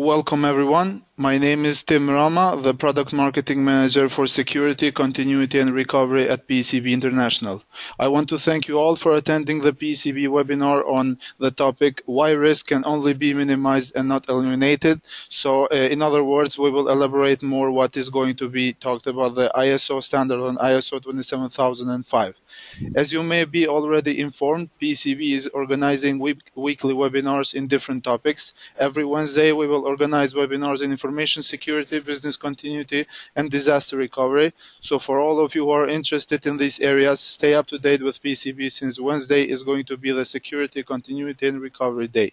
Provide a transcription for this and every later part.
Welcome everyone. My name is Tim Rama, the Product Marketing Manager for Security, Continuity and Recovery at PECB International. I want to thank you all for attending the PECB webinar on the topic why risk can only be minimized and not eliminated. So in other words, we will elaborate more what is going to be talked about the ISO standard on ISO 27005. As you may be already informed, PECB is organizing weekly webinars in different topics. Every Wednesday, we will organize webinars in information security, business continuity, and disaster recovery. So for all of you who are interested in these areas, stay up to date with PECB, since Wednesday is going to be the Security, Continuity, and Recovery Day.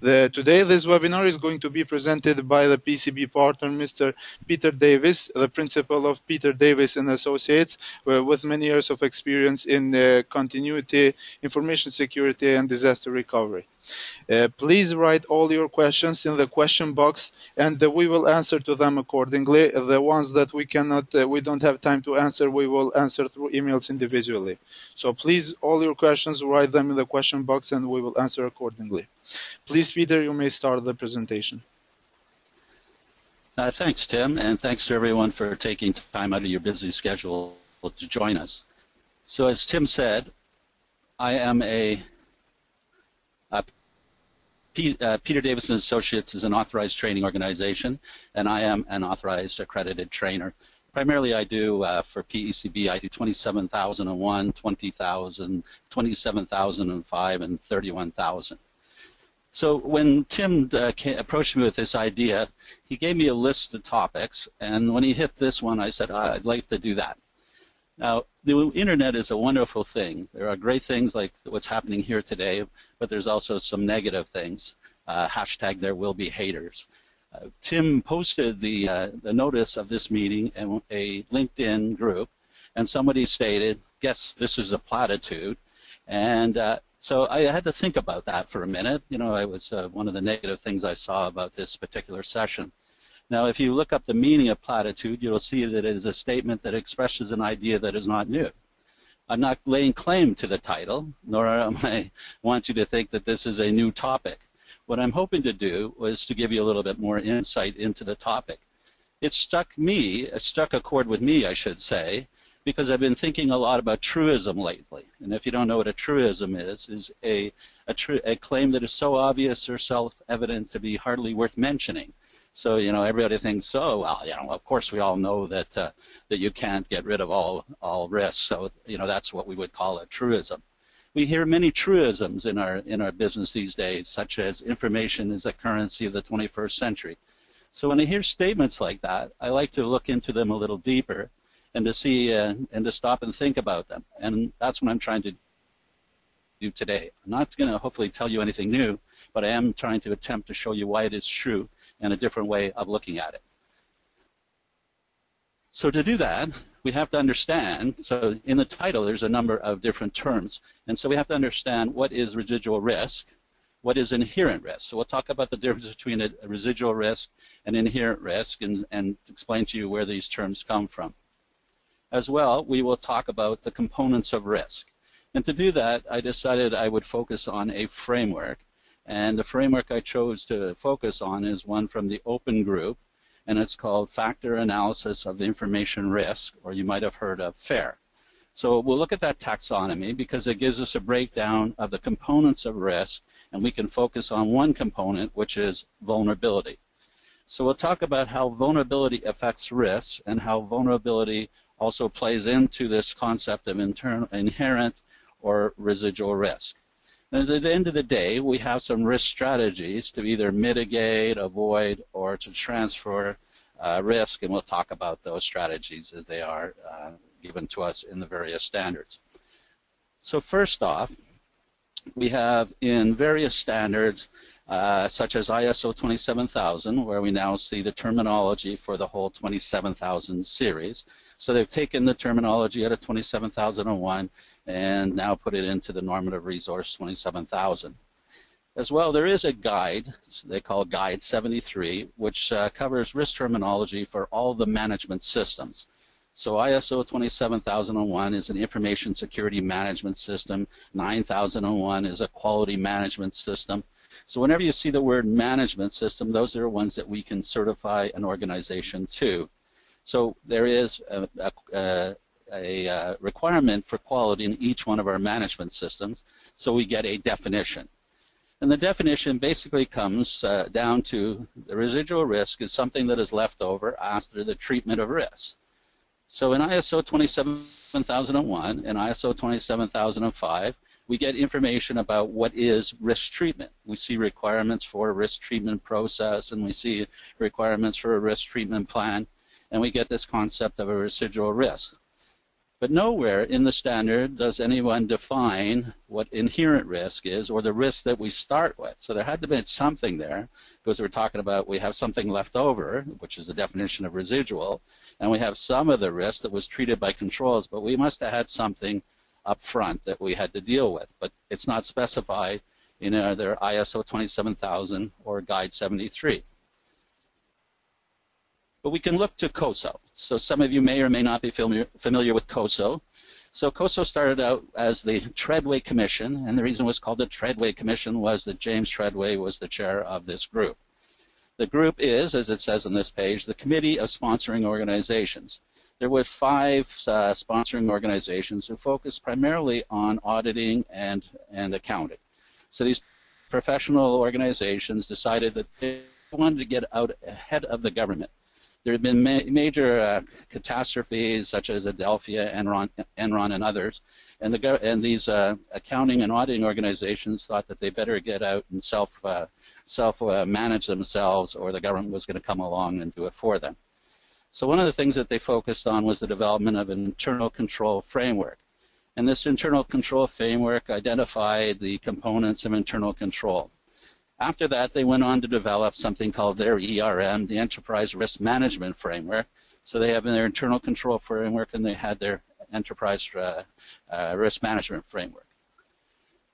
Today, this webinar is going to be presented by the PECB partner, Mr. Peter Davis, the principal of Peter Davis and Associates, with many years of experience in continuity, information security, and disaster recovery. Please write all your questions in the question box, and we will answer to them accordingly. The ones that we don't have time to answer, we will answer through emails individually. So please, all your questions, write them in the question box, and we will answer accordingly. Please, Peter, you may start the presentation. Thanks, Tim, and thanks to everyone for taking time out of your busy schedule to join us. So as Tim said, I am Peter Davis & Associates is an authorized training organization, and I am an authorized accredited trainer. Primarily I do, for PECB, I do 27,001, 20,000, 27,005, and 31,000. So when Tim approached me with this idea, he gave me a list of topics, and when he hit this one, I said, I'd like to do that. Now, the internet is a wonderful thing. There are great things like what's happening here today, but there's also some negative things. Hashtag there will be haters. Tim posted the notice of this meeting in a LinkedIn group, and somebody stated, guess this is a platitude. And so I had to think about that for a minute. You know, it was one of the negative things I saw about this particular session. Now, if you look up the meaning of platitude, you'll see that it is a statement that expresses an idea that is not new. I'm not laying claim to the title, nor am I want you to think that this is a new topic. What I'm hoping to do was to give you a little bit more insight into the topic. It struck a chord with me, I should say, because I've been thinking a lot about truism lately. And if you don't know what a truism is a claim that is so obvious or self-evident to be hardly worth mentioning. So, you know, everybody thinks, oh, well, you know, of course we all know that that you can't get rid of all risks. So, you know, that's what we would call a truism. We hear many truisms in our business these days, such as information is a currency of the 21st century. So when I hear statements like that, I like to look into them a little deeper and to see and to stop and think about them. And that's what I'm trying to do today. I'm not going to hopefully tell you anything new, but I am trying to attempt to show you why it is true and a different way of looking at it. So to do that, we have to understand, so in the title there's a number of different terms, and so we have to understand what is residual risk, what is inherent risk. So we'll talk about the difference between a residual risk and inherent risk and explain to you where these terms come from. As well, we will talk about the components of risk. And to do that, I decided I would focus on a framework. And the framework I chose to focus on is one from the Open Group, and it's called Factor Analysis of Information Risk, or you might have heard of FAIR. So we'll look at that taxonomy because it gives us a breakdown of the components of risk, and we can focus on one component, which is vulnerability. So we'll talk about how vulnerability affects risk and how vulnerability also plays into this concept of inherent or residual risk. And at the end of the day, we have some risk strategies to either mitigate, avoid, or to transfer risk, and we'll talk about those strategies as they are given to us in the various standards. So first off, we have in various standards, such as ISO 27000, where we now see the terminology for the whole 27000 series. So they've taken the terminology out of 27001 and now put it into the normative resource 27,000. As well, there is a guide, they call Guide 73, which covers risk terminology for all the management systems. So ISO 27001 is an information security management system. 9001 is a quality management system. So whenever you see the word management system, those are the ones that we can certify an organization to. So there is a requirement for quality in each one of our management systems, so we get a definition. And the definition basically comes down to the residual risk is something that is left over after the treatment of risk. So in ISO 27001 and ISO 27005, we get information about what is risk treatment. We see requirements for a risk treatment process, and we see requirements for a risk treatment plan, and we get this concept of a residual risk. But nowhere in the standard does anyone define what inherent risk is or the risk that we start with. So there had to be something there, because we're talking about we have something left over, which is the definition of residual, and we have some of the risk that was treated by controls, but we must have had something up front that we had to deal with. But it's not specified in either ISO 27000 or Guide 73. But we can look to COSO. So some of you may or may not be familiar with COSO. So COSO started out as the Treadway Commission, and the reason it was called the Treadway Commission was that James Treadway was the chair of this group. The group is, as it says on this page, the Committee of Sponsoring Organizations. There were 5 sponsoring organizations who focused primarily on auditing and accounting. So these professional organizations decided that they wanted to get out ahead of the government. There have been major catastrophes such as Adelphia, Enron, and others, and these accounting and auditing organizations thought that they better get out and self-manage themselves, or the government was going to come along and do it for them. So one of the things that they focused on was the development of an internal control framework. And this internal control framework identified the components of internal control. After that, they went on to develop something called their ERM, the Enterprise Risk Management Framework. So they have their internal control framework, and they had their Enterprise Risk Management Framework.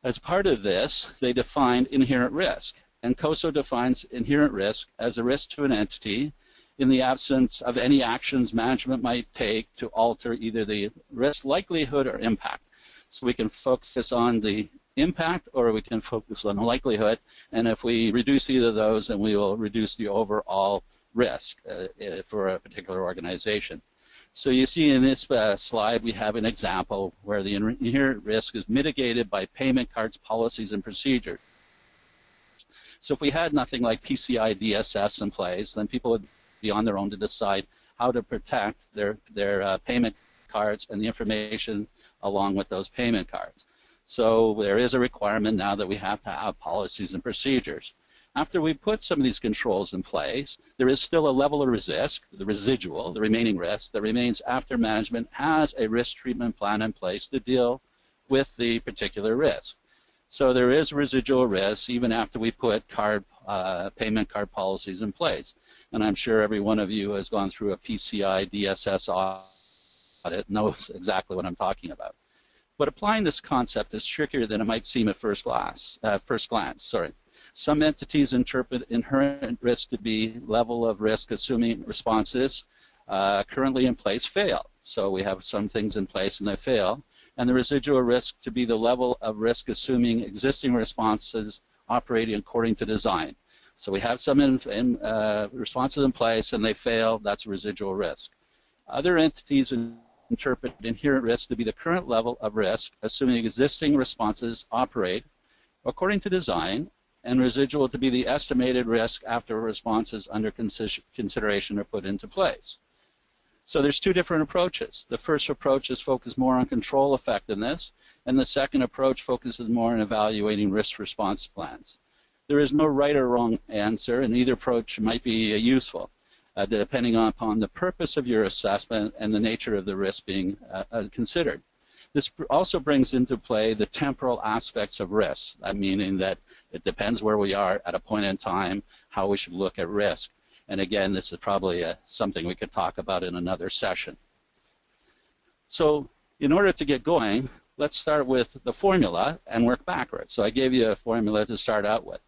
As part of this, they defined inherent risk. And COSO defines inherent risk as a risk to an entity in the absence of any actions management might take to alter either the risk likelihood or impact. So we can focus on the impact, or we can focus on the likelihood, and if we reduce either of those, then we will reduce the overall risk for a particular organization. So you see in this slide we have an example where the inherent risk is mitigated by payment cards, policies, and procedures. So if we had nothing like PCI DSS in place, then people would be on their own to decide how to protect their payment cards and the information along with those payment cards. So there is a requirement now that we have to have policies and procedures. After we put some of these controls in place, there is still a level of risk, the residual, the remaining risk, that remains after management has a risk treatment plan in place to deal with the particular risk. So there is residual risk even after we put payment card policies in place. And I'm sure every one of you has gone through a PCI DSS audit, knows exactly what I'm talking about. But applying this concept is trickier than it might seem at first glance. Some entities interpret inherent risk to be level of risk assuming responses currently in place fail. So we have some things in place and they fail. And the residual risk to be the level of risk assuming existing responses operating according to design. So we have some responses in place and they fail, that's residual risk. Other entities interpret inherent risk to be the current level of risk assuming existing responses operate according to design, and residual to be the estimated risk after responses under consideration are put into place. So there's 2 different approaches. The first approach is focused more on control effectiveness, and the second approach focuses more on evaluating risk response plans. There is no right or wrong answer, and either approach might be useful, depending upon the purpose of your assessment and the nature of the risk being considered. This also brings into play the temporal aspects of risk, meaning that it depends where we are at a point in time, how we should look at risk. And again, this is probably something we could talk about in another session. So in order to get going, let's start with the formula and work backwards. So I gave you a formula to start out with.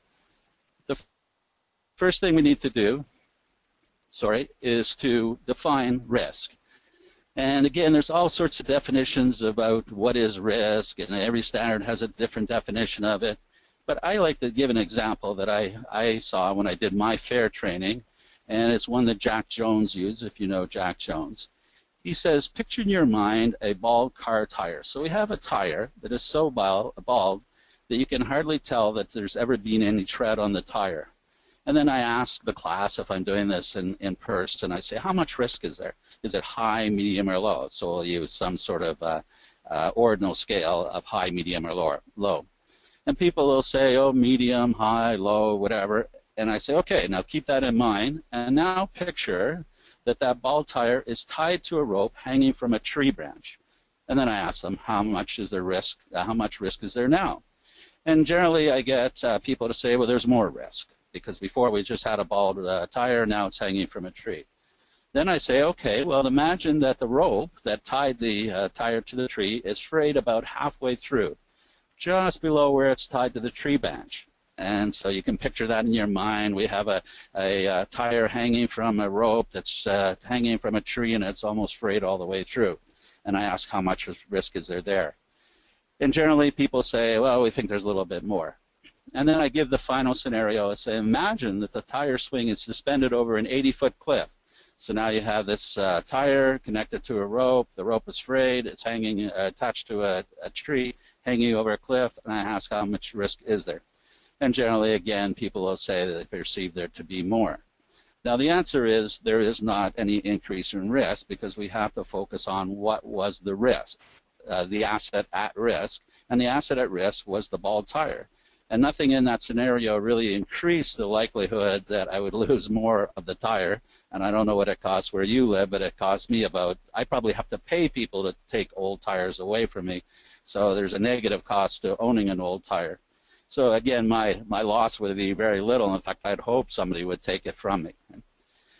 The first thing we need to do, is to define risk. And again, there's all sorts of definitions about what is risk, and every standard has a different definition of it. But I like to give an example that I saw when I did my FAIR training, and it's one that Jack Jones used, if you know Jack Jones. He says, picture in your mind a bald car tire. So we have a tire that is so bald that you can hardly tell that there's ever been any tread on the tire. And then I ask the class, if I'm doing this in person, I say, how much risk is there? Is it high, medium, or low? So we'll use some sort of ordinal scale of high, medium, or low. And people will say, oh, medium, high, low, whatever. And I say, okay, now keep that in mind. And now picture that bald tire is tied to a rope hanging from a tree branch. And then I ask them, how much is there risk? How much risk is there now? And generally I get people to say, well, there's more risk, because before we just had a bald tire, now it's hanging from a tree. Then I say, okay, well, imagine that the rope that tied the tire to the tree is frayed about halfway through, just below where it's tied to the tree branch. And so you can picture that in your mind. We have a tire hanging from a rope that's hanging from a tree, and it's almost frayed all the way through. And I ask, how much risk is there? And generally people say, well, we think there's a little bit more. And then I give the final scenario. I say, imagine that the tire swing is suspended over an 80-foot cliff. So now you have this tire connected to a rope. The rope is frayed. It's hanging attached to a tree, hanging over a cliff. And I ask, how much risk is there? And generally, again, people will say that they perceive there to be more. Now, the answer is there is not any increase in risk, because we have to focus on what was the risk, the asset at risk. And the asset at risk was the bald tire. And nothing in that scenario really increased the likelihood that I would lose more of the tire. And I don't know what it costs where you live, but it costs me I probably have to pay people to take old tires away from me. So there's a negative cost to owning an old tire. So again, my loss would be very little. In fact, I'd hope somebody would take it from me.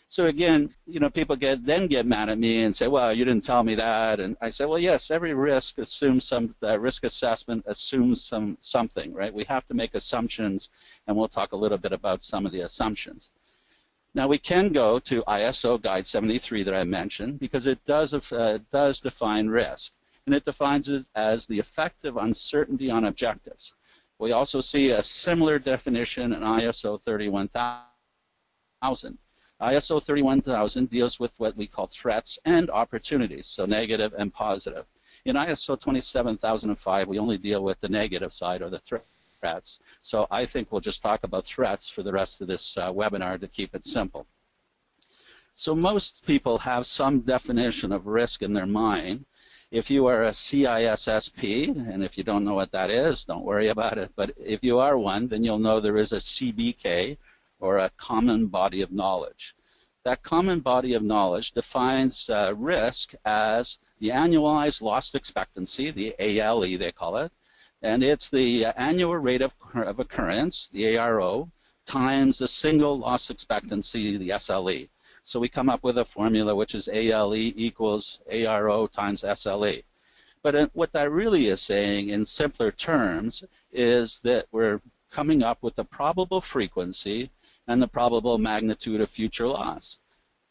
So again, people then get mad at me and say, well, you didn't tell me that. And I say, well, yes, every risk assumes risk assessment assumes something, right? We have to make assumptions, and we'll talk a little bit about some of the assumptions. Now, we can go to ISO Guide 73 that I mentioned, because it does define risk, and it defines it as the effect of uncertainty on objectives. We also see a similar definition in ISO 31000. ISO 31000 deals with what we call threats and opportunities, so negative and positive. In ISO 27005, we only deal with the negative side, or the threats. So I think we'll just talk about threats for the rest of this webinar to keep it simple. So most people have some definition of risk in their mind. If you are a CISSP, and if you don't know what that is, don't worry about it. But if you are one, then you'll know there is a CBK, or a common body of knowledge. That common body of knowledge defines risk as the annualized loss expectancy, the ALE they call it, and it's the annual rate of occurrence, the ARO, times the single loss expectancy, the SLE. So we come up with a formula which is ALE equals ARO times SLE. But what that really is saying in simpler terms is that we're coming up with the probable frequency and the probable magnitude of future loss.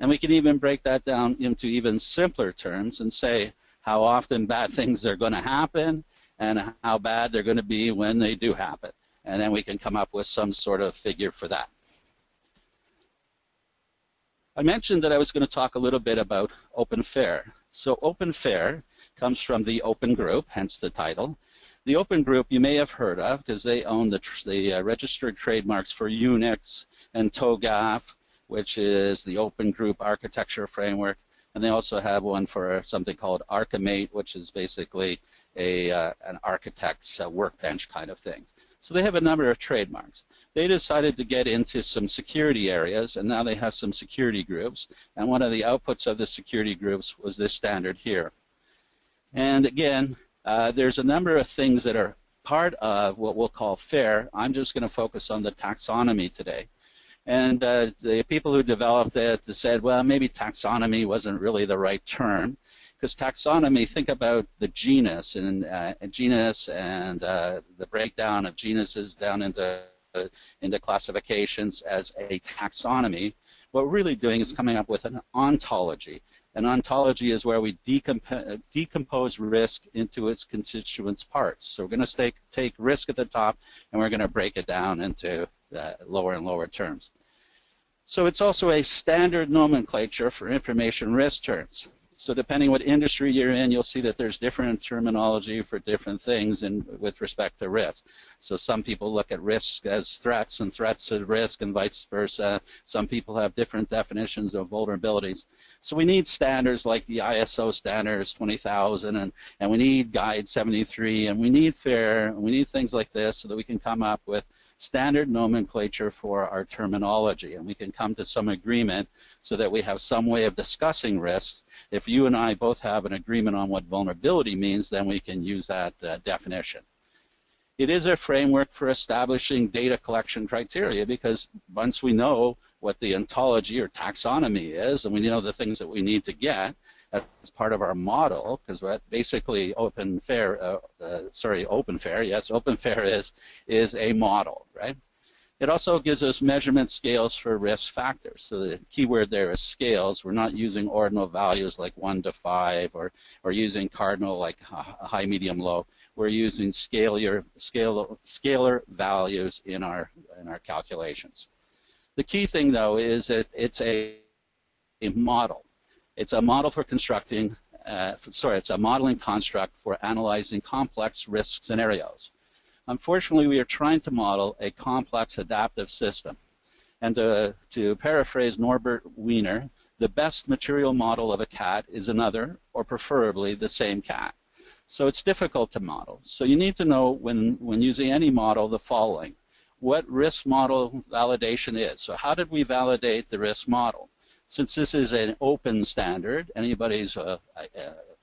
And we can even break that down into even simpler terms and say how often bad things are going to happen and how bad they're going to be when they do happen. And then we can come up with some sort of figure for that. I mentioned that I was going to talk a little bit about open FAIR. So open FAIR comes from the open group, hence the title. The open group you may have heard of because they own the registered trademarks for Unix and TOGAF, which is the open group architecture framework. And they also have one for something called Archimate, which is basically an architect's workbench kind of thing. So they have a number of trademarks. They decided to get into some security areas, and now they have some security groups. And one of the outputs of the security groups was this standard here. And again, there's a number of things that are part of what we'll call FAIR. I'm just going to focus on the taxonomy today. And the people who developed it said, well, maybe taxonomy wasn't really the right term, because taxonomy, think about the genus and the breakdown of genuses down into classifications as a taxonomy. What we're really doing is coming up with an ontology. An ontology is where we decompose risk into its constituent parts. So we're going to take risk at the top, and we're going to break it down into lower and lower terms. So it's also a standard nomenclature for information risk terms. So depending what industry you're in, you'll see that there's different terminology for different things with respect to risk. So some people look at risk as threats and threats as risk and vice versa. Some people have different definitions of vulnerabilities. So we need standards like the ISO standards 20,000 and we need Guide 73 and we need FAIR and we need things like this so that we can come up with standard nomenclature for our terminology, and we can come to some agreement so that we have some way of discussing risks. If you and I both have an agreement on what vulnerability means, then we can use that definition. It is a framework for establishing data collection criteria, because once we know what the ontology or taxonomy is, and we know the things that we need to get as part of our model, because basically open fair is a model, right? It also gives us measurement scales for risk factors. So the key word there is scales. We're not using ordinal values like 1 to 5 or using cardinal like high, medium, low. We're using scalar values in our calculations. The key thing, though, is that it's a model. It's a model for constructing, it's a modeling construct for analyzing complex risk scenarios. Unfortunately, we are trying to model a complex adaptive system. And to paraphrase Norbert Wiener, the best material model of a cat is another, or preferably the same cat. So it's difficult to model. So you need to know when using any model the following: what risk model validation is. So how did we validate the risk model? Since this is an open standard, anybody's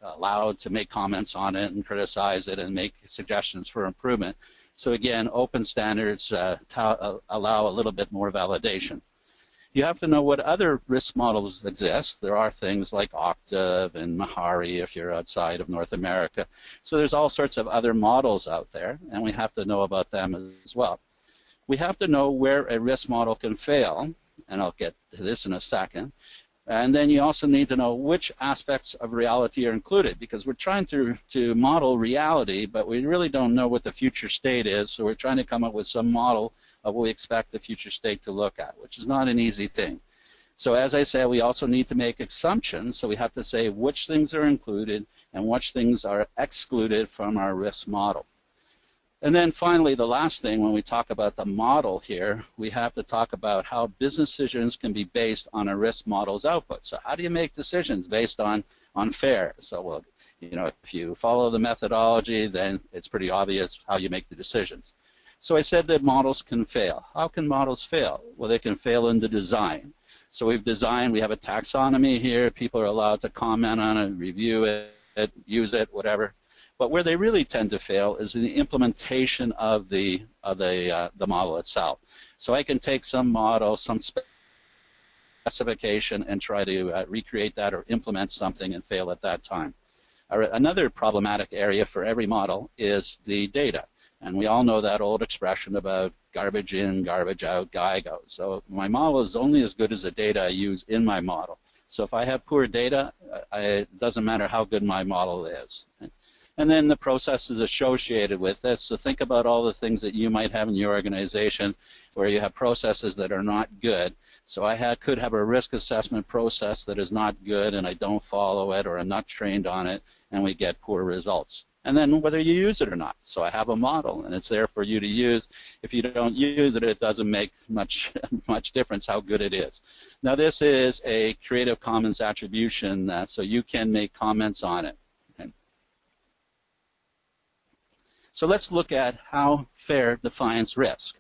allowed to make comments on it and criticize it and make suggestions for improvement. So again, open standards allow a little bit more validation. You have to know what other risk models exist. There are things like Octave and Mahari if you're outside of North America. So there's all sorts of other models out there, and we have to know about them as well. We have to know where a risk model can fail, and I'll get to this in a second. And then you also need to know which aspects of reality are included, because we're trying to model reality, but we really don't know what the future state is, so we're trying to come up with some model of what we expect the future state to look at, which is not an easy thing. So as I said, we also need to make assumptions, so we have to say which things are included and which things are excluded from our risk model. And then finally, the last thing, when we talk about the model here, we have to talk about how business decisions can be based on a risk model's output. So how do you make decisions based on FAIR? So, well, you know, if you follow the methodology, then it's pretty obvious how you make the decisions. So I said that models can fail. How can models fail? Well, they can fail in the design. So we have a taxonomy here. People are allowed to comment on it, review it, use it, whatever. But where they really tend to fail is in the implementation of the model itself. So I can take some model, some specification, and try to recreate that or implement something and fail at that time. Another problematic area for every model is the data. And we all know that old expression about garbage in, garbage out, GIGO. So my model is only as good as the data I use in my model. So if I have poor data, it doesn't matter how good my model is. And then the processes associated with this. So think about all the things that you might have in your organization where you have processes that are not good. So I could have a risk assessment process that is not good and I don't follow it or I'm not trained on it and we get poor results. And then whether you use it or not. So I have a model and it's there for you to use. If you don't use it, it doesn't make much difference how good it is. Now this is a Creative Commons attribution, so you can make comments on it. So let's look at how FAIR defines risk.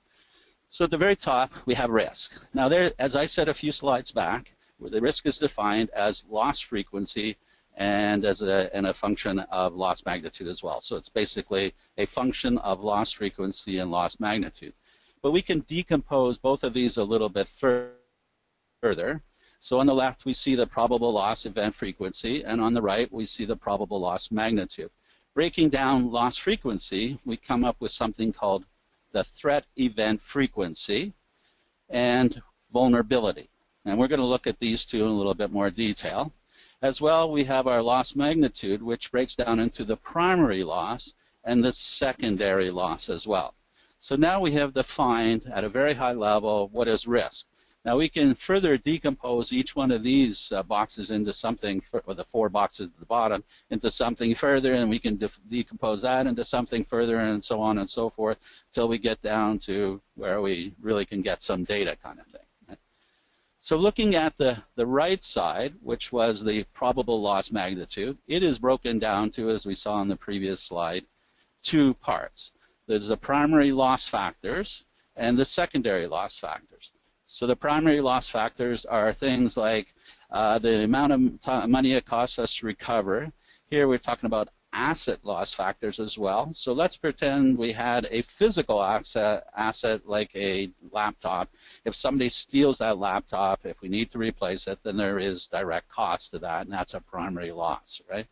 So at the very top, we have risk. Now there, as I said a few slides back, where the risk is defined as loss frequency and as a function of loss magnitude as well. So it's basically a function of loss frequency and loss magnitude. But we can decompose both of these a little bit further. So on the left, we see the probable loss event frequency, and on the right, we see the probable loss magnitude. Breaking down loss frequency, we come up with something called the threat event frequency and vulnerability. And we're going to look at these two in a little bit more detail. As well, we have our loss magnitude, which breaks down into the primary loss and the secondary loss as well. So now we have defined at a very high level what is risk. Now we can further decompose each one of these boxes into something, or the 4 boxes at the bottom, into something further, and we can decompose that into something further, and so on and so forth, until we get down to where we really can get some data kind of thing. Right? So looking at the right side, which was the probable loss magnitude, it is broken down to, as we saw on the previous slide, 2 parts. There's the primary loss factors and the secondary loss factors. So the primary loss factors are things like the amount of money it costs us to recover. Here we're talking about asset loss factors as well. So let's pretend we had a physical asset like a laptop. If somebody steals that laptop, if we need to replace it, then there is direct cost to that, and that's a primary loss, right?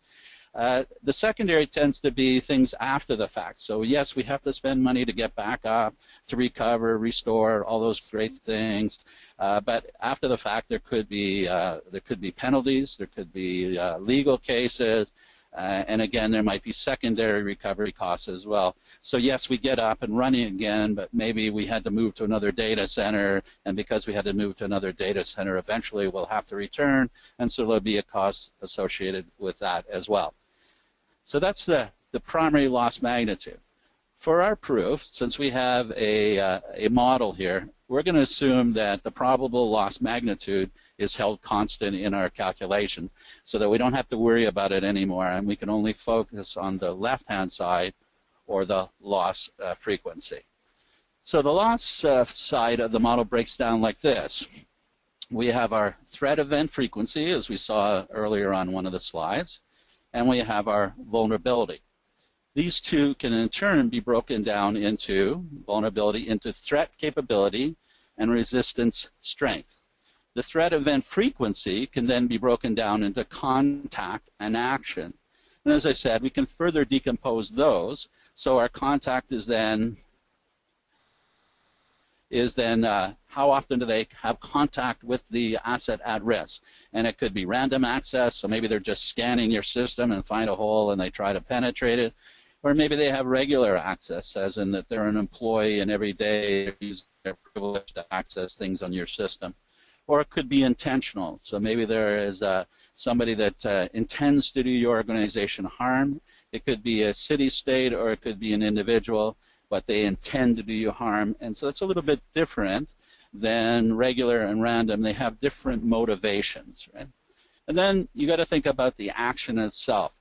The secondary tends to be things after the fact. So yes, we have to spend money to get back up, to recover, restore, all those great things. But after the fact, there could be penalties, there could be legal cases, and again, there might be secondary recovery costs as well. So yes, we get up and running again, but maybe we had to move to another data center, and because we had to move to another data center, eventually we'll have to return, and so there'll be a cost associated with that as well. So that's the primary loss magnitude. For our proof, since we have a model here, we're going to assume that the probable loss magnitude is held constant in our calculation so that we don't have to worry about it anymore, and we can only focus on the left-hand side or the loss frequency. So the loss side of the model breaks down like this. We have our threat event frequency, as we saw earlier on one of the slides, and we have our vulnerability. These two can in turn be broken down into vulnerability into threat capability and resistance strength. The threat event frequency can then be broken down into contact and action. And as I said, we can further decompose those. So our contact is then how often do they have contact with the asset at risk? And it could be random access, so maybe they're just scanning your system and find a hole and they try to penetrate it. Or maybe they have regular access, as in that they're an employee and every day they're using their privilege to access things on your system. Or it could be intentional, so maybe there is somebody that intends to do your organization harm. It could be a city-state or it could be an individual, but they intend to do you harm. And so it's a little bit different than regular and random. They have different motivations, right? And then you got to think about the action itself.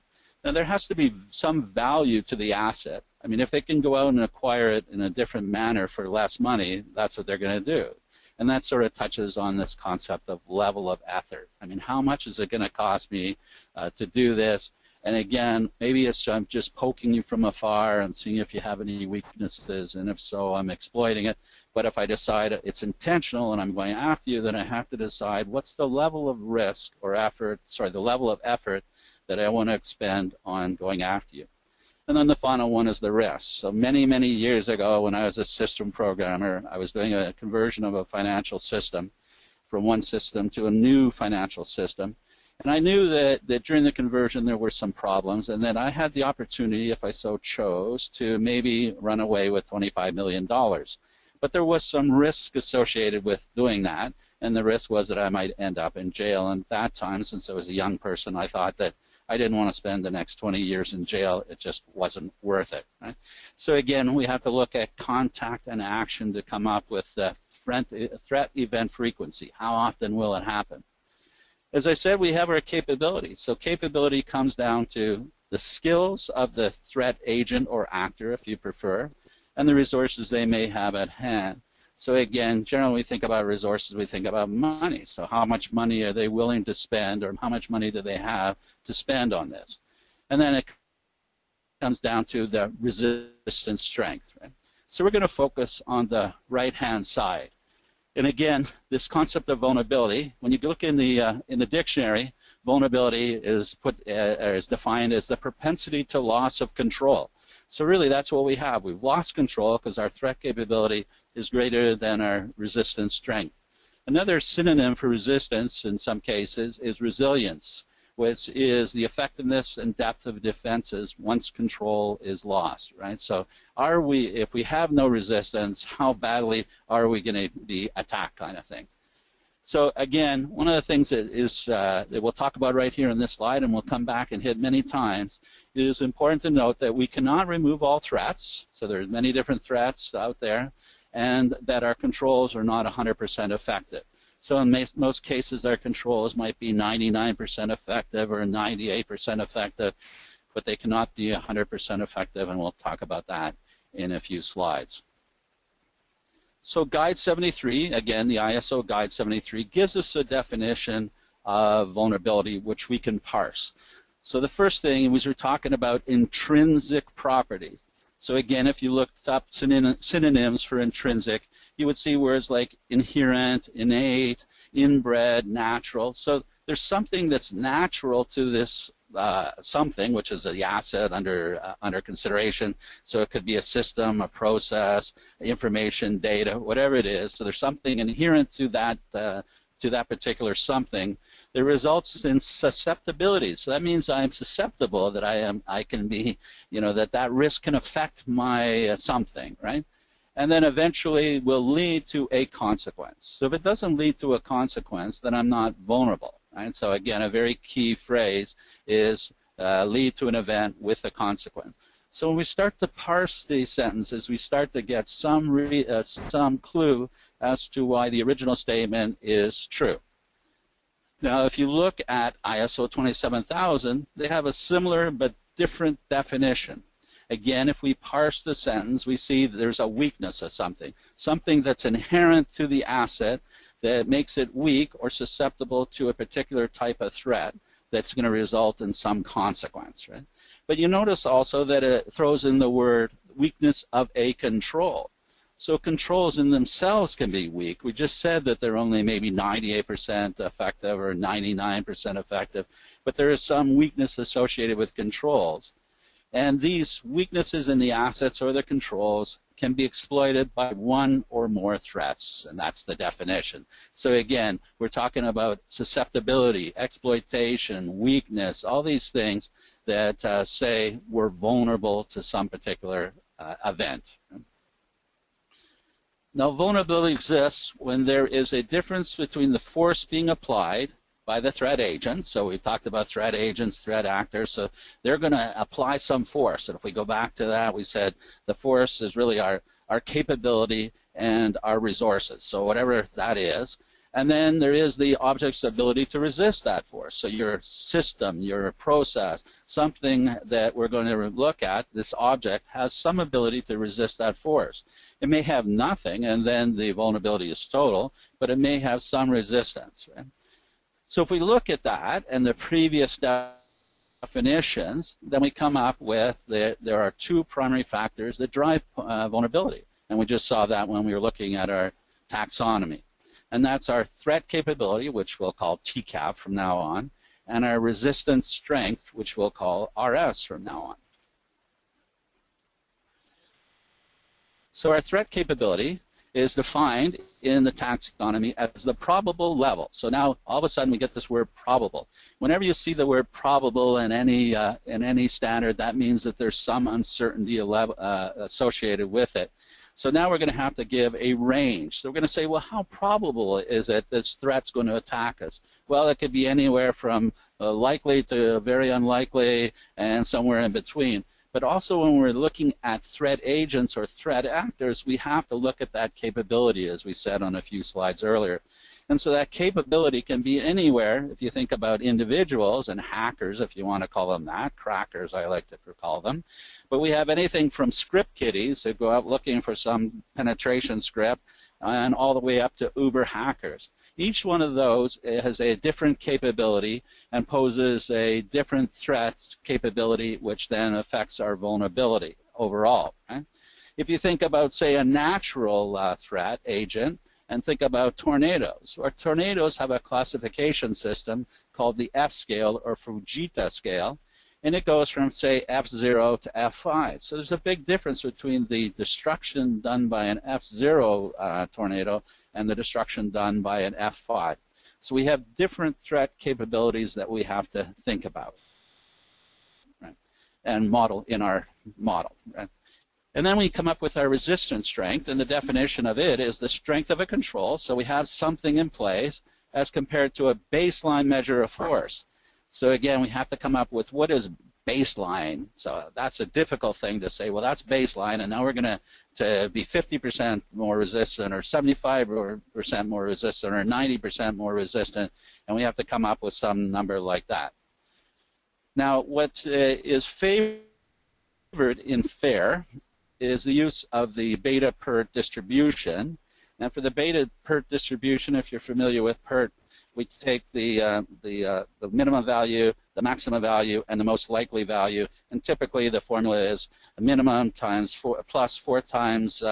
Now there has to be some value to the asset. I mean, if they can go out and acquire it in a different manner for less money, that's what they're going to do. And that sort of touches on this concept of level of effort. I mean, how much is it going to cost me to do this? And again, maybe it's I'm just poking you from afar and seeing if you have any weaknesses, and if so, I'm exploiting it. But if I decide it's intentional and I'm going after you, then I have to decide what's the level of risk or effort, the level of effort that I want to expend on going after you. And then the final one is the risk. So many, many years ago when I was a system programmer, I was doing a conversion of a financial system from one system to a new financial system. And I knew that during the conversion there were some problems, and that I had the opportunity, if I so chose, to maybe run away with $25 million. But there was some risk associated with doing that, and the risk was that I might end up in jail. And at that time, since I was a young person, I thought that I didn't want to spend the next 20 years in jail. It just wasn't worth it. Right? So again, we have to look at contact and action to come up with the threat event frequency. How often will it happen? As I said, we have our capability. So capability comes down to the skills of the threat agent or actor, if you prefer, and the resources they may have at hand. So again, generally we think about resources, we think about money. So how much money are they willing to spend, or how much money do they have to spend on this? And then it comes down to the resistance strength. Right? So we're going to focus on the right-hand side. And again, this concept of vulnerability, when you look in the dictionary, vulnerability is defined as the propensity to loss of control. So really that's what we have. We've lost control because our threat capability is greater than our resistance strength. Another synonym for resistance in some cases is resilience. which is the effectiveness and depth of defenses once control is lost, right? So if we have no resistance, how badly are we going to be attacked, kind of thing. So again, one of the things that we'll talk about right here in this slide, and we'll come back and hit many times, it is important to note that we cannot remove all threats. So there's many different threats out there, and that our controls are not 100% effective. So in most cases, our controls might be 99% effective or 98% effective, but they cannot be 100% effective, and we'll talk about that in a few slides. So Guide 73, again, the ISO Guide 73, gives us a definition of vulnerability which we can parse. So the first thing was we're talking about intrinsic properties. So again, if you looked up synonyms for intrinsic, you would see words like inherent, innate, inbred, natural. So there's something that's natural to this something, which is the asset under consideration. So it could be a system, a process, information, data, whatever it is. So there's something inherent to that particular something that results in susceptibility. So that means I'm susceptible, that I can be, that risk can affect my something, right? And then eventually will lead to a consequence. So if it doesn't lead to a consequence, then I'm not vulnerable, right? So again, a very key phrase is lead to an event with a consequence. So when we start to parse these sentences, we start to get some clue as to why the original statement is true. Now, if you look at ISO 27000, they have a similar but different definition. Again, if we parse the sentence, we see that there's a weakness of something that's inherent to the asset that makes it weak or susceptible to a particular type of threat that's going to result in some consequence, right? But you notice also that it throws in the word weakness of a control. So controls in themselves can be weak. We just said that they're only maybe 98% effective or 99% effective, but there is some weakness associated with controls. And these weaknesses in the assets or the controls can be exploited by one or more threats, and that's the definition. So again, we're talking about susceptibility, exploitation, weakness, all these things that say we're vulnerable to some particular event. Now, vulnerability exists when there is a difference between the force being applied by the threat agent. So we talked about threat agents, threat actors. So they're going to apply some force. And if we go back to that, we said the force is really our capability and our resources. So whatever that is. And then there is the object's ability to resist that force. So your system, your process, something that we're going to look at, this object has some ability to resist that force. It may have nothing, and then the vulnerability is total, but it may have some resistance, right? So if we look at that and the previous definitions, then we come up with that there are two primary factors that drive vulnerability. And we just saw that when we were looking at our taxonomy. And that's our threat capability, which we'll call TCAP from now on, and our resistance strength, which we'll call RS from now on. So our threat capability is defined in the taxonomy as the probable level. So now all of a sudden we get this word probable. Whenever you see the word probable in any standard, that means that there's some uncertainty associated with it. So now we're going to have to give a range. So we're going to say, well, how probable is it this threat's going to attack us? Well, it could be anywhere from likely to very unlikely and somewhere in between. But also when we're looking at threat agents or threat actors, we have to look at that capability, as we said on a few slides earlier. And so that capability can be anywhere. If you think about individuals and hackers, if you want to call them that, crackers I like to call them. But we have anything from script kiddies that go out looking for some penetration script and all the way up to uber hackers. Each one of those has a different capability and poses a different threat capability, which then affects our vulnerability overall. Right? If you think about, say, a natural threat agent, and think about tornadoes. Or tornadoes have a classification system called the F scale or Fujita scale, and it goes from, say, F0 to F5. So there's a big difference between the destruction done by an F0 tornado and the destruction done by an F5. So we have different threat capabilities that we have to think about, right, and model in our model. Right? And then we come up with our resistance strength, and the definition of it is the strength of a control. So we have something in place as compared to a baseline measure of force. So again, we have to come up with what is baseline. So that's a difficult thing to say, well, that's baseline, and now we're going to be 50% more resistant, or 75% more resistant, or 90% more resistant, and we have to come up with some number like that. Now, what is favored in FAIR is the use of the beta PERT distribution. And for the beta PERT distribution, if you're familiar with PERT, we take the minimum value, the maximum value, and the most likely value. And typically the formula is a minimum times plus 4 times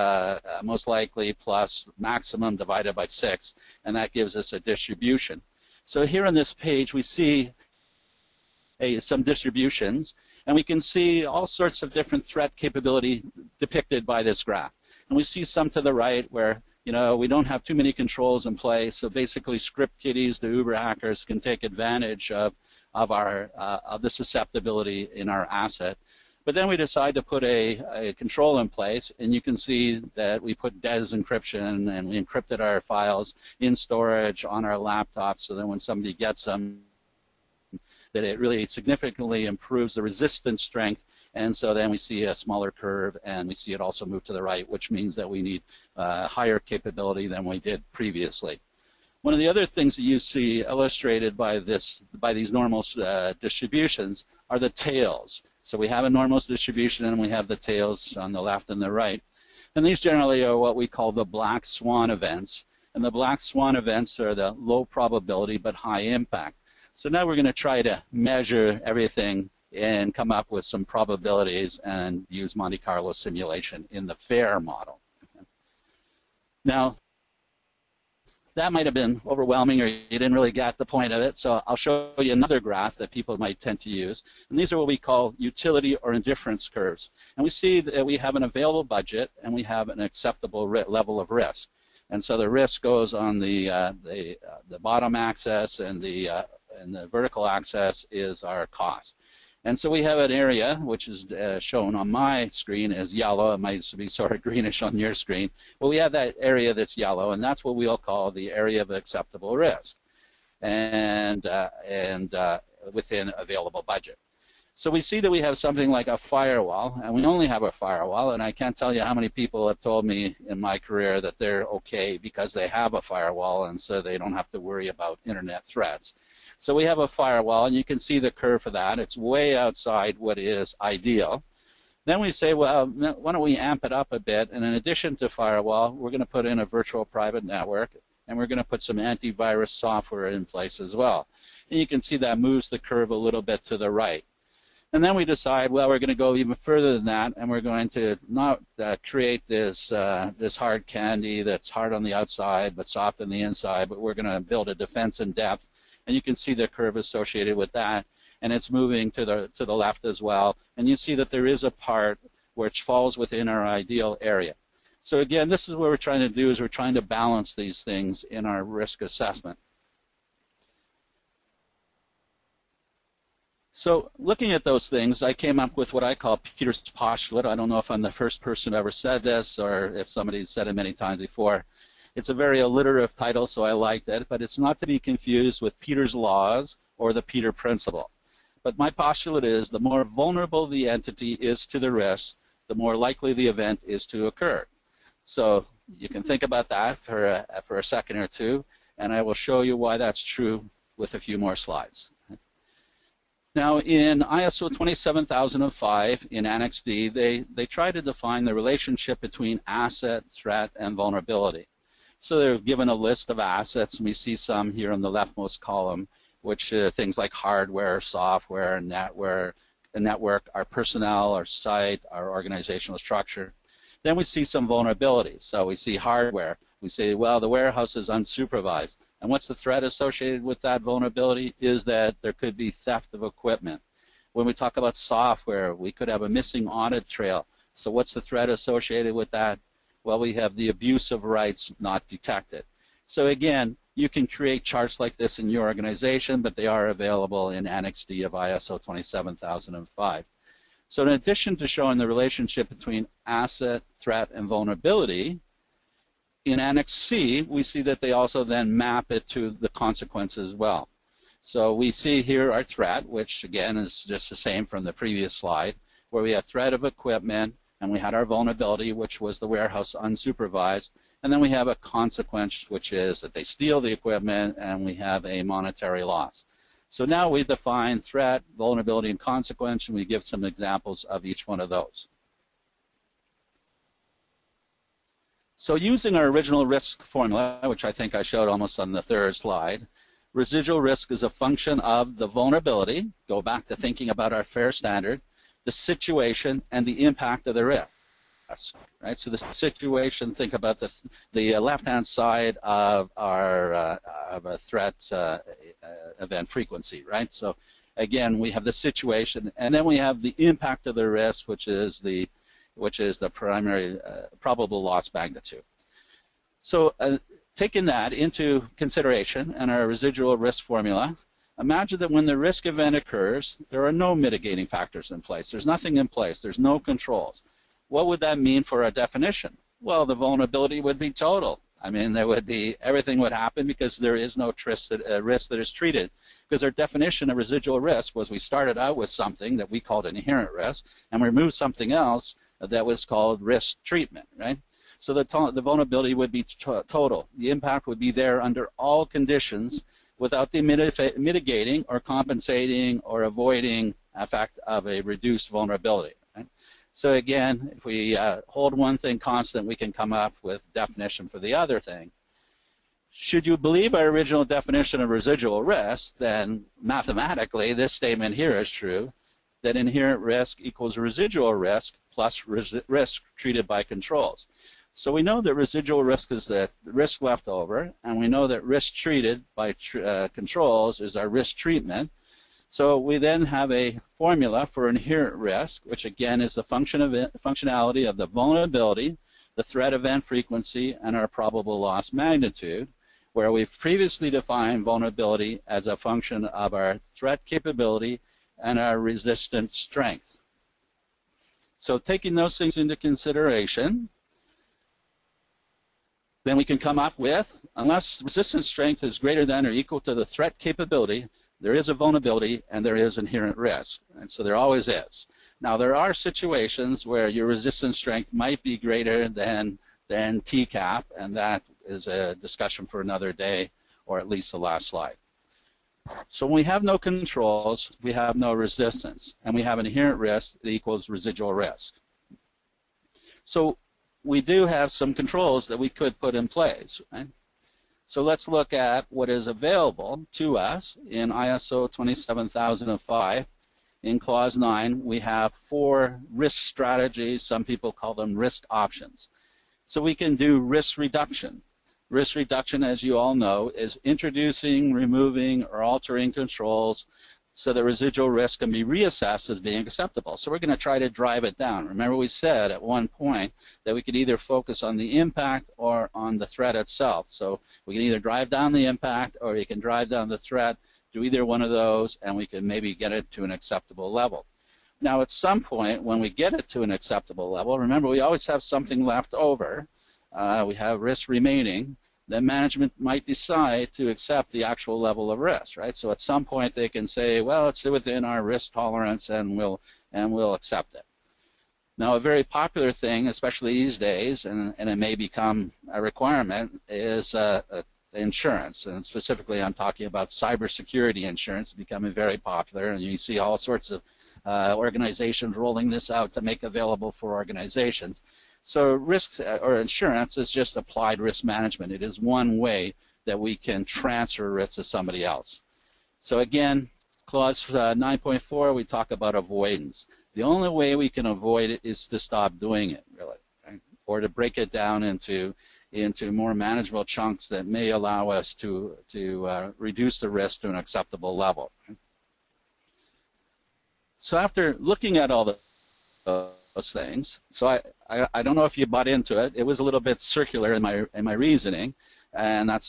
most likely plus maximum divided by 6. And that gives us a distribution. So here on this page, we see some distributions. And we can see all sorts of different threat capability depicted by this graph. And we see some to the right where, you know, we don't have too many controls in place. So basically, script kiddies, the Uber hackers, can take advantage of the susceptibility in our asset. But then we decide to put a control in place, and you can see that we put DES encryption, and we encrypted our files in storage on our laptops, so that when somebody gets them, that it really significantly improves the resistance strength, and so then we see a smaller curve, and we see it also move to the right, which means that we need higher capability than we did previously. One of the other things that you see illustrated by these normal distributions are the tails. So we have a normal distribution, and we have the tails on the left and the right, and these generally are what we call the black swan events, and the black swan events are the low probability but high impact. So now we're going to try to measure everything and come up with some probabilities and use Monte Carlo simulation in the FAIR model. Now, that might have been overwhelming, or you didn't really get the point of it, so I'll show you another graph that people might tend to use. And these are what we call utility or indifference curves. And we see that we have an available budget, and we have an acceptable level of risk. And so the risk goes on the bottom axis, and the vertical axis is our cost. And so we have an area which is shown on my screen as yellow. It might be sort of greenish on your screen. But we have that area that's yellow, and that's what we'll call the area of acceptable risk, and within available budget. So we see that we have something like a firewall, and we only have a firewall, and I can't tell you how many people have told me in my career that they're okay because they have a firewall, and so they don't have to worry about internet threats. So we have a firewall, and you can see the curve for that. It's way outside what is ideal. Then we say, well, why don't we amp it up a bit, and in addition to firewall, we're going to put in a virtual private network, and we're going to put some antivirus software in place as well. And you can see that moves the curve a little bit to the right. And then we decide, well, we're going to go even further than that, and we're going to not create this hard candy that's hard on the outside but soft on the inside, but we're going to build a defense in depth. And you can see the curve associated with that, and it's moving to the left as well. And you see that there is a part which falls within our ideal area. So again, this is what we're trying to do, is we're trying to balance these things in our risk assessment. So looking at those things, I came up with what I call Peter's postulate. I don't know if I'm the first person who ever said this, or if somebody's said it many times before. It's a very alliterative title, so I liked it, but it's not to be confused with Peter's laws or the Peter principle. But my postulate is the more vulnerable the entity is to the risk, the more likely the event is to occur. So you can think about that for a second or two, and I will show you why that's true with a few more slides. Now, in ISO 27005, in Annex D, they try to define the relationship between asset, threat, and vulnerability. So they're given a list of assets, and we see some here in the leftmost column, which things like hardware, software, network, our personnel, our site, our organizational structure. Then we see some vulnerabilities. So we see hardware. We say, well, the warehouse is unsupervised. And what's the threat associated with that vulnerability is that there could be theft of equipment. When we talk about software, we could have a missing audit trail. So what's the threat associated with that? Well, we have the abuse of rights not detected. So again, You can create charts like this in your organization, but they are available in Annex D of ISO 27005. So in addition to showing the relationship between asset, threat, and vulnerability, in Annex C, we see that they also then map it to the consequences as well. So we see here our threat, which again is just the same from the previous slide, where we have threat of equipment, and we had our vulnerability, which was the warehouse unsupervised, and then we have a consequence, which is that they steal the equipment, and we have a monetary loss. So now we define threat, vulnerability, and consequence, and we give some examples of each one of those. So using our original risk formula, which I think I showed almost on the third slide, residual risk is a function of the vulnerability, go back to thinking about our FAIR standard, the situation, and the impact of the risk. Right? So the situation, think about the left-hand side of our of a threat event frequency, right? So again, we have the situation, and then we have the impact of the risk, which is the primary probable loss magnitude. So taking that into consideration and our residual risk formula, imagine that when the risk event occurs, there are no mitigating factors in place. There's nothing in place. There's no controls. What would that mean for our definition? Well, the vulnerability would be total. I mean, there would be, everything would happen because there is no risk that is treated. Because our definition of residual risk was we started out with something that we called an inherent risk, and we removed something else that was called risk treatment, right? So the vulnerability would be total. The impact would be there under all conditions without the mitigating or compensating or avoiding effect of a reduced vulnerability. Right? So again, if we hold one thing constant, we can come up with definition for the other thing. Should you believe our original definition of residual risk, then mathematically this statement here is true, that inherent risk equals residual risk plus risk treated by controls. So we know that residual risk is the risk left over, and we know that risk treated by controls is our risk treatment. So we then have a formula for inherent risk, which again is the functionality of the vulnerability, the threat event frequency, and our probable loss magnitude, where we've previously defined vulnerability as a function of our threat capability and our resistance strength. So taking those things into consideration, then we can come up with, unless resistance strength is greater than or equal to the threat capability, there is a vulnerability and there is inherent risk. And so there always is. Now there are situations where your resistance strength might be greater than TCAP, and that is a discussion for another day, or at least the last slide. So when we have no controls, we have no resistance, and we have an inherent risk that equals residual risk. So we do have some controls that we could put in place, right? So let's look at what is available to us in ISO 27005. In Clause 9, we have 4 risk strategies. Some people call them risk options. So we can do risk reduction. Risk reduction, as you all know, is introducing, removing, or altering controls so that residual risk can be reassessed as being acceptable. So we're going to try to drive it down. Remember we said at one point that we could either focus on the impact or on the threat itself. So we can either drive down the impact or you can drive down the threat, do either one of those, and we can maybe get it to an acceptable level. Now at some point when we get it to an acceptable level, remember we always have something left over. We have risk remaining. Then management might decide to accept the actual level of risk, right? So at some point they can say, well, it's within our risk tolerance and we'll accept it. Now a very popular thing, especially these days, and it may become a requirement, is insurance. And specifically I'm talking about cybersecurity insurance becoming very popular, and you see all sorts of organizations rolling this out to make available for organizations. So risk or insurance is just applied risk management. It is one way that we can transfer risk to somebody else. So again, Clause 9.4, we talk about avoidance. The only way we can avoid it is to stop doing it, really, right? Or to break it down into more manageable chunks that may allow us to reduce the risk to an acceptable level. So after looking at all those things, so I don't know if you bought into it. It was a little bit circular in my reasoning, And that's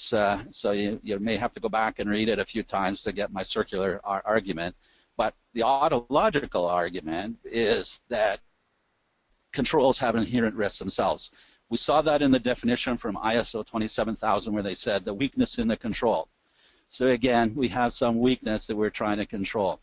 so you may have to go back and read it a few times to get my circular argument. But the autological argument is that controls have inherent risks themselves. We saw that in the definition from ISO 27000 where they said the weakness in the control. So again, we have some weakness that we're trying to control.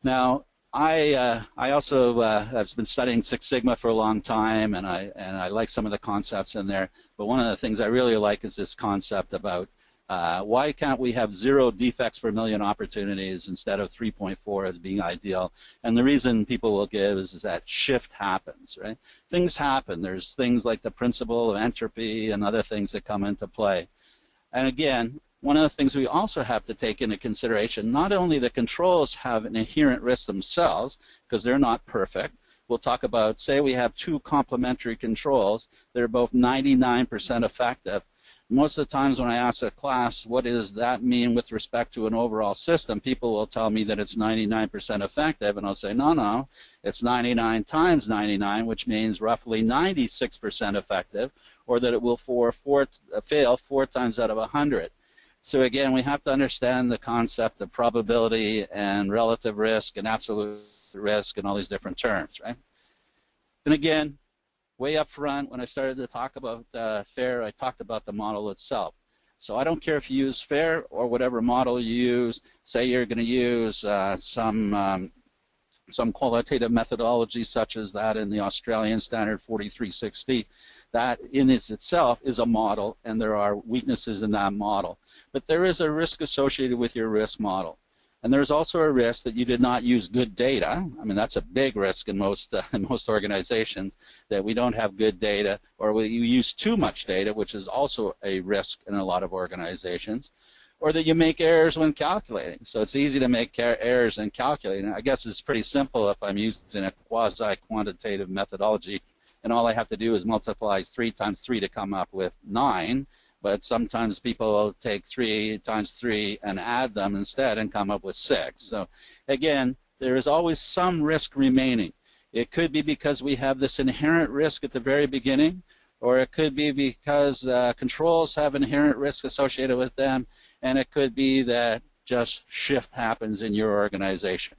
Now, I also have been studying Six Sigma for a long time, and I like some of the concepts in there. But one of the things I really like is this concept about why can't we have 0 defects per million opportunities instead of 3.4 as being ideal? And the reason people will give is that shift happens, right? Things happen. There's things like the principle of entropy and other things that come into play. And again, one of the things we also have to take into consideration, not only the controls have an inherent risk themselves, because they're not perfect. We'll talk about, say we have 2 complementary controls that are both 99% effective. Most of the times when I ask a class, what does that mean with respect to an overall system, people will tell me that it's 99% effective, and I'll say, no, it's 99 times 99, which means roughly 96% effective, or that it will fail 4 times out of 100. So again, we have to understand the concept of probability and relative risk and absolute risk and all these different terms, right? And again, way up front, when I started to talk about FAIR, I talked about the model itself. So I don't care if you use FAIR or whatever model you use. Say you're going to use some qualitative methodology such as that in the Australian Standard 4360. That in itself is a model, and there are weaknesses in that model. But there is a risk associated with your risk model. And there's also a risk that you did not use good data. I mean, that's a big risk in most organizations, that we don't have good data, or you use too much data, which is also a risk in a lot of organizations, or that you make errors when calculating. So it's easy to make errors in calculating. I guess it's pretty simple if I'm using a quasi-quantitative methodology, and all I have to do is multiply 3 times 3 to come up with 9. But sometimes people will take 3 times 3 and add them instead and come up with 6. So again, there is always some risk remaining. It could be because we have this inherent risk at the very beginning, or it could be because controls have inherent risk associated with them, and it could be that just shift happens in your organization.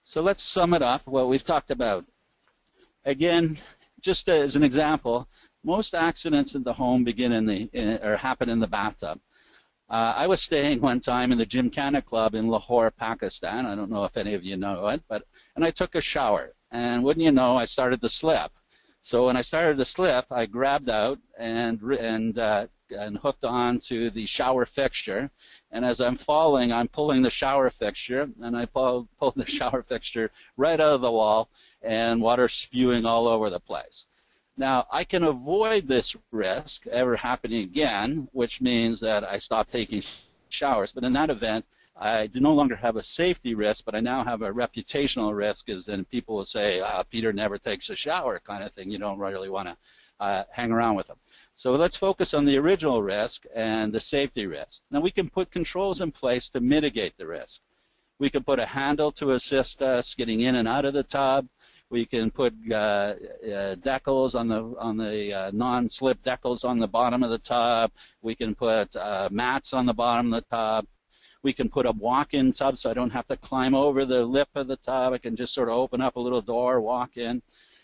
So let's sum it up, what we've talked about. Again, just as an example, most accidents in the home begin or happen in the bathtub. I was staying one time in the Gymkhana Club in Lahore, Pakistan. I don't know if any of you know it, and I took a shower, and wouldn't you know, I started to slip. So when I started to slip, I grabbed out and hooked on to the shower fixture, and as I'm falling, I'm pulling the shower fixture, and I pulled the shower fixture right out of the wall, and water spewing all over the place. Now, I can avoid this risk ever happening again, which means that I stop taking showers. But in that event, I no longer have a safety risk, but I now have a reputational risk, as in people will say, Peter never takes a shower kind of thing. You don't really want to hang around with them. So let's focus on the original risk and the safety risk. Now, we can put controls in place to mitigate the risk. We can put a handle to assist us getting in and out of the tub. We can put decals on the non-slip decals on the bottom of the tub. We can put mats on the bottom of the tub. We can put a walk-in tub so I don't have to climb over the lip of the tub. I can just sort of open up a little door, walk in.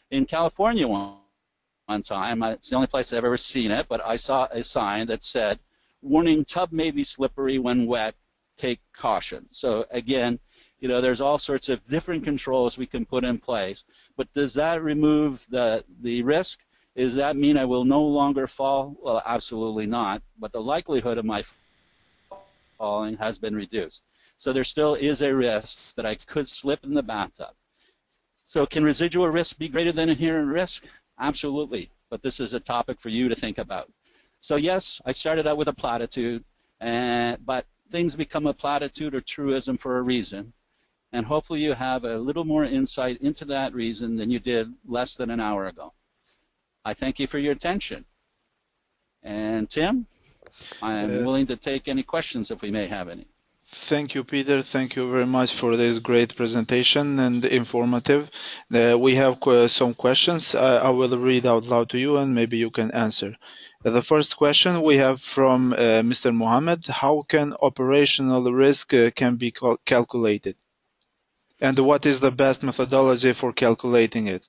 In California one time, it's the only place I've ever seen it, but I saw a sign that said, "Warning, tub may be slippery when wet. Take caution." So again, you know, there's all sorts of different controls we can put in place. But does that remove the risk? Does that mean I will no longer fall? Well, absolutely not. But the likelihood of my falling has been reduced. So there still is a risk that I could slip in the bathtub. So can residual risk be greater than inherent risk? Absolutely. But this is a topic for you to think about. So yes, I started out with a platitude, but things become a platitude or truism for a reason. And hopefully you have a little more insight into that reason than you did less than an hour ago. I thank you for your attention. And Tim, I am willing to take any questions if we may have any. Thank you, Peter. Thank you very much for this great presentation and informative. We have some questions. I will read out loud to you and maybe you can answer. The first question we have from Mr. Mohammed. How can operational risk can be calculated? And what is the best methodology for calculating it?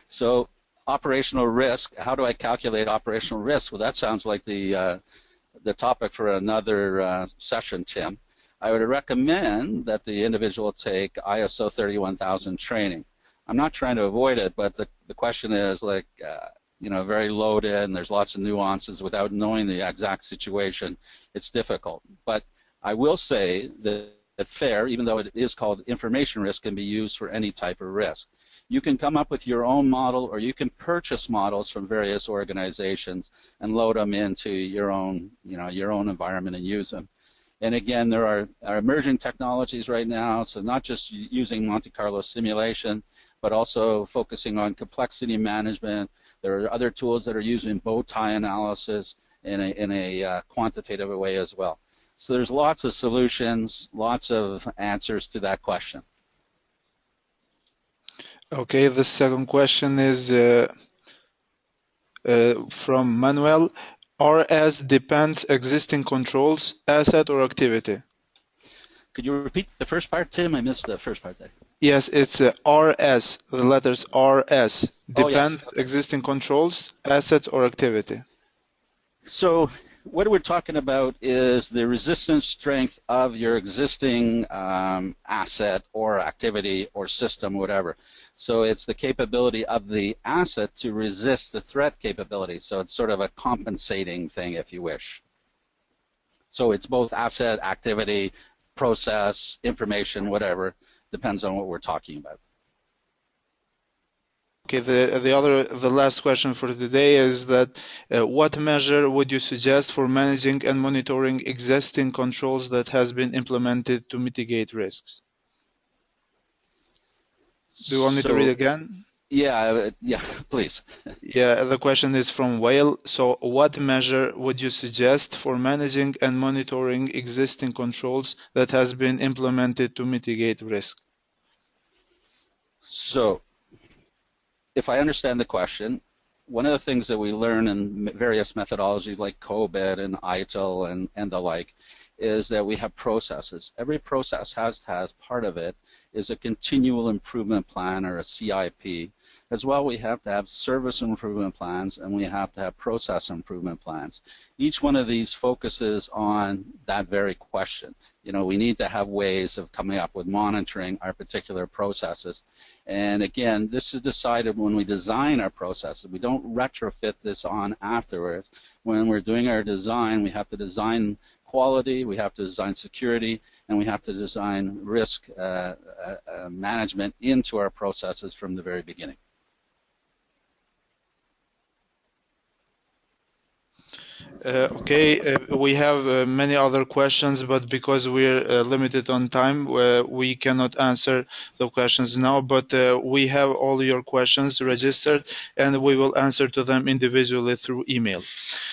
So operational risk, how do I calculate operational risk? Well, that sounds like the topic for another session, Tim. I would recommend that the individual take ISO 31000 training. I'm not trying to avoid it, but the question is like, very loaded and there's lots of nuances without knowing the exact situation. It's difficult. But I will say that FAIR, even though it is called information risk, can be used for any type of risk. You can come up with your own model, or you can purchase models from various organizations and load them into your own, your own environment and use them. And again, there are emerging technologies right now, so not just using Monte Carlo simulation, but also focusing on complexity management. There are other tools that are using bow tie analysis in a quantitative way as well. So there's lots of solutions, lots of answers to that question. Okay, the second question is from Manuel. RS depends existing controls, asset or activity? Could you repeat the first part, Tim? I missed the first part there. Yes, it's RS, the letters RS. Depends yes. Okay. Existing controls, assets or activity? So what we're talking about is the resistance strength of your existing asset or activity or system, whatever. So it's the capability of the asset to resist the threat capability. So it's sort of a compensating thing, if you wish. So it's both asset, activity, process, information, whatever. Depends on what we're talking about. Okay, the last question for today is that what measure would you suggest for managing and monitoring existing controls that has been implemented to mitigate risks? Do you want me to read again? Yeah, please. Yeah, the question is from Whale. So what measure would you suggest for managing and monitoring existing controls that has been implemented to mitigate risk? So if I understand the question, one of the things that we learn in various methodologies like COBIT and ITIL and the like is that we have processes. Every process has part of it is a continual improvement plan or a CIP. As well, we have to have service improvement plans and we have to have process improvement plans. Each one of these focuses on that very question. We need to have ways of coming up with monitoring our particular processes. And again, this is decided when we design our processes. We don't retrofit this on afterwards. When we're doing our design, we have to design quality, we have to design security, and we have to design risk management into our processes from the very beginning. Okay, we have many other questions, but because we're limited on time, we cannot answer the questions now, but we have all your questions registered and we will answer to them individually through email.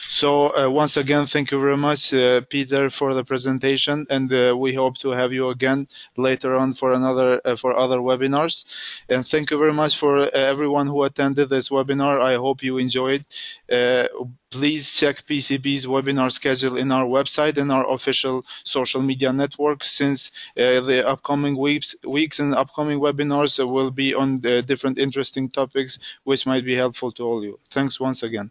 So once again, thank you very much, Peter, for the presentation, and we hope to have you again later on for other webinars. And thank you very much for everyone who attended this webinar. I hope you enjoyed. Please check PECB's webinar schedule in our website and our official social media networks, since the upcoming weeks and upcoming webinars will be on different interesting topics which might be helpful to all you. Thanks once again.